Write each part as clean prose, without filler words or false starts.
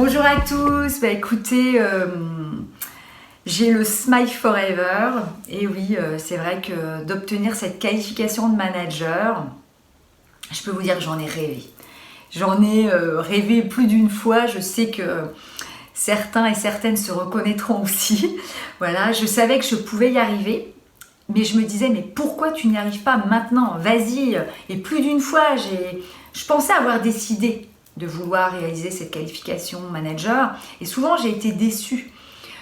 Bonjour à tous, écoutez, j'ai le Smile Forever et oui, c'est vrai que d'obtenir cette qualification de manager, je peux vous dire que j'en ai rêvé. J'en ai rêvé plus d'une fois, je sais que certains et certaines se reconnaîtront aussi. Voilà, je savais que je pouvais y arriver, mais je me disais, mais pourquoi tu n'y arrives pas maintenant? Vas-y. Et plus d'une fois, je pensais avoir décidé de vouloir réaliser cette qualification manager, et souvent j'ai été déçue.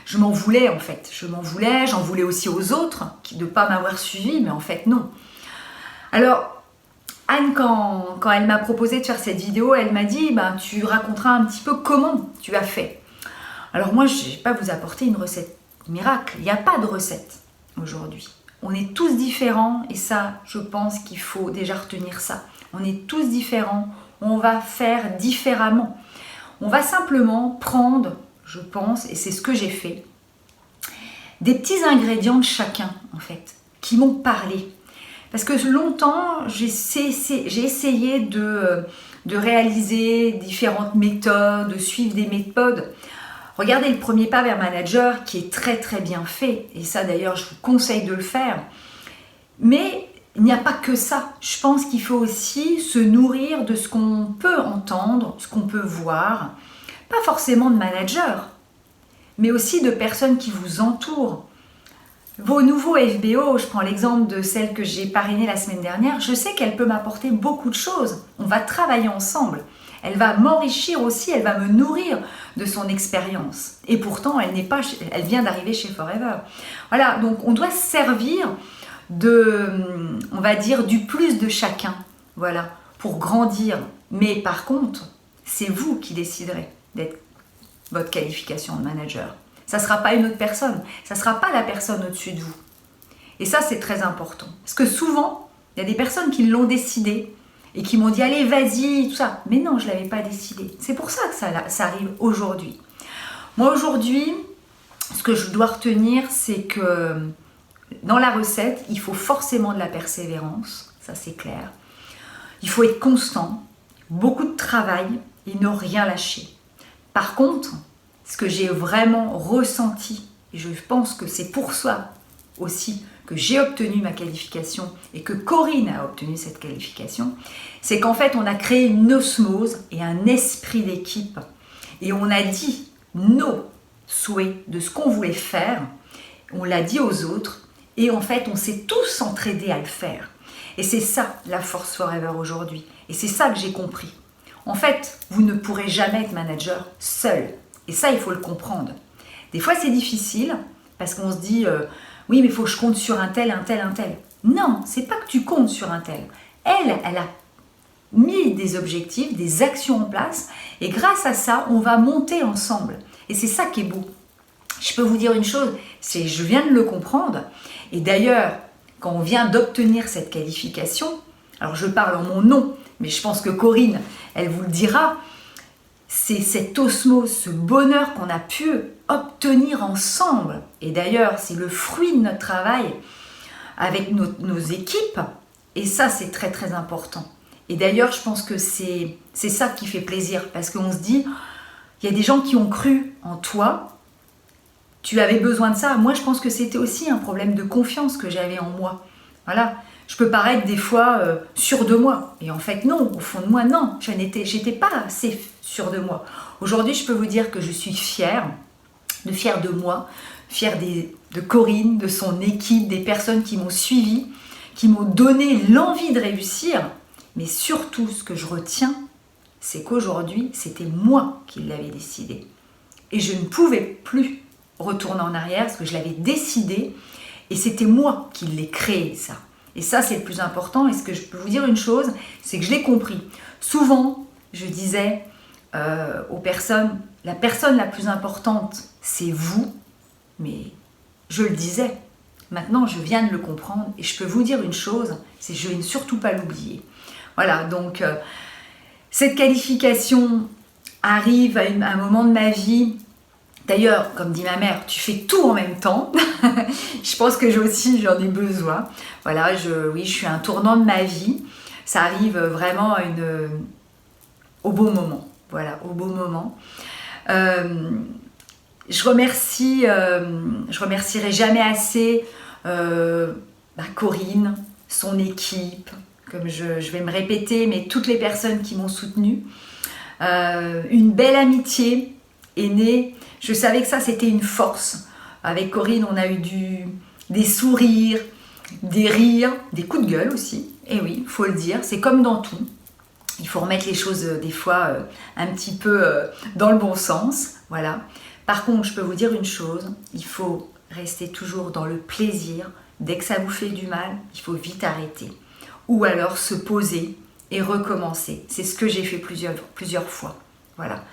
Je m'en voulais en fait, j'en voulais aussi aux autres de ne pas m'avoir suivi, mais en fait non. Alors Anne, quand elle m'a proposé de faire cette vidéo, elle m'a dit tu raconteras un petit peu comment tu as fait. Alors moi, je ne vais pas vous apporter une recette miracle, il n'y a pas de recette aujourd'hui. On est tous différents et ça, je pense qu'il faut déjà retenir ça. On est tous différents, on va faire différemment. On va simplement prendre, je pense, et c'est ce que j'ai fait, des petits ingrédients de chacun, en fait, qui m'ont parlé. Parce que longtemps, j'ai essayé de réaliser différentes méthodes, de suivre des méthodes. Regardez le premier pas vers manager qui est très très bien fait. Et ça d'ailleurs, je vous conseille de le faire. Mais il n'y a pas que ça. Je pense qu'il faut aussi se nourrir de ce qu'on peut entendre, ce qu'on peut voir. Pas forcément de managers, mais aussi de personnes qui vous entourent. Vos nouveaux FBO, je prends l'exemple de celle que j'ai parrainée la semaine dernière, je sais qu'elle peut m'apporter beaucoup de choses. On va travailler ensemble. Elle va m'enrichir aussi, elle va me nourrir de son expérience. Et pourtant, elle vient d'arriver chez Forever. Voilà, donc on doit se servir on va dire, du plus de chacun, voilà, pour grandir. Mais par contre, c'est vous qui déciderez d'être votre qualification de manager. Ça ne sera pas une autre personne, ça ne sera pas la personne au-dessus de vous. Et ça, c'est très important. Parce que souvent, il y a des personnes qui l'ont décidé et qui m'ont dit « Allez, vas-y », tout ça. Mais non, je ne l'avais pas décidé. C'est pour ça que ça arrive aujourd'hui. Moi, aujourd'hui, ce que je dois retenir, c'est que dans la recette, il faut forcément de la persévérance, ça c'est clair. Il faut être constant, beaucoup de travail et ne rien lâcher. Par contre, ce que j'ai vraiment ressenti, et je pense que c'est pour ça aussi que j'ai obtenu ma qualification et que Corinne a obtenu cette qualification, c'est qu'en fait on a créé une osmose et un esprit d'équipe et on a dit nos souhaits de ce qu'on voulait faire, on l'a dit aux autres et en fait on s'est tous entraidés à le faire. Et c'est ça la Force Forever aujourd'hui et c'est ça que j'ai compris. En fait, vous ne pourrez jamais être manager seul. Et ça, il faut le comprendre. Des fois, c'est difficile parce qu'on se dit oui, mais il faut que je compte sur un tel, un tel, un tel. Non, c'est pas que tu comptes sur un tel. Elle a mis des objectifs, des actions en place et grâce à ça, on va monter ensemble. Et c'est ça qui est beau. Je peux vous dire une chose, c'est je viens de le comprendre. Et d'ailleurs, quand on vient d'obtenir cette qualification, alors je parle en mon nom, mais je pense que Corinne, elle vous le dira, c'est cette osmose, ce bonheur qu'on a pu obtenir ensemble. Et d'ailleurs, c'est le fruit de notre travail avec nos équipes. Et ça, c'est très très important. Et d'ailleurs, je pense que c'est ça qui fait plaisir. Parce qu'on se dit, il y a des gens qui ont cru en toi. Tu avais besoin de ça. Moi, je pense que c'était aussi un problème de confiance que j'avais en moi. Voilà. Je peux paraître des fois sûre de moi. Et en fait, non. Au fond de moi, non. J'étais pas assez sûre de moi. Aujourd'hui, je peux vous dire que je suis fière de moi, fière de Corinne, de son équipe, des personnes qui m'ont suivie, qui m'ont donné l'envie de réussir. Mais surtout, ce que je retiens, c'est qu'aujourd'hui, c'était moi qui l'avais décidé. Et je ne pouvais plus retourner en arrière parce que je l'avais décidé et c'était moi qui l'ai créé, ça. Et ça, c'est le plus important. Et ce que je peux vous dire une chose, c'est que je l'ai compris. Souvent, je disais aux personnes, la personne la plus importante, c'est vous. Mais je le disais. Maintenant, je viens de le comprendre. Et je peux vous dire une chose, c'est que je ne vais surtout pas l'oublier. Voilà, donc cette qualification arrive à un moment de ma vie. D'ailleurs, comme dit ma mère, tu fais tout en même temps. Je pense que j'en ai besoin. Voilà, je suis à un tournant de ma vie. Ça arrive vraiment au beau moment. Voilà, au beau moment. Je remercierai jamais assez Corinne, son équipe, comme je vais me répéter, mais toutes les personnes qui m'ont soutenue. Une belle amitié est née. Je savais que ça, c'était une force. Avec Corinne, on a eu des sourires, des rires, des coups de gueule aussi. Et oui, il faut le dire, c'est comme dans tout. Il faut remettre les choses des fois un petit peu dans le bon sens. Voilà. Par contre, je peux vous dire une chose, il faut rester toujours dans le plaisir. Dès que ça vous fait du mal, il faut vite arrêter. Ou alors se poser et recommencer. C'est ce que j'ai fait plusieurs fois. Voilà.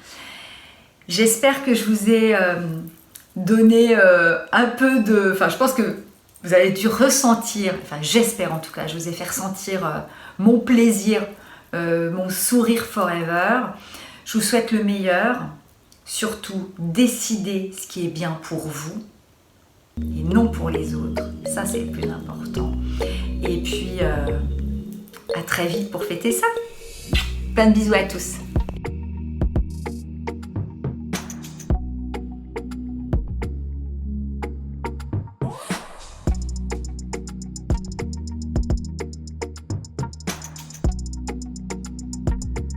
J'espère que je vous ai donné un peu de... Enfin, je pense que vous avez dû ressentir, enfin j'espère en tout cas, je vous ai fait ressentir mon plaisir, mon sourire forever. Je vous souhaite le meilleur. Surtout, décidez ce qui est bien pour vous et non pour les autres. Ça, c'est le plus important. Et puis, à très vite pour fêter ça. Plein de bisous à tous.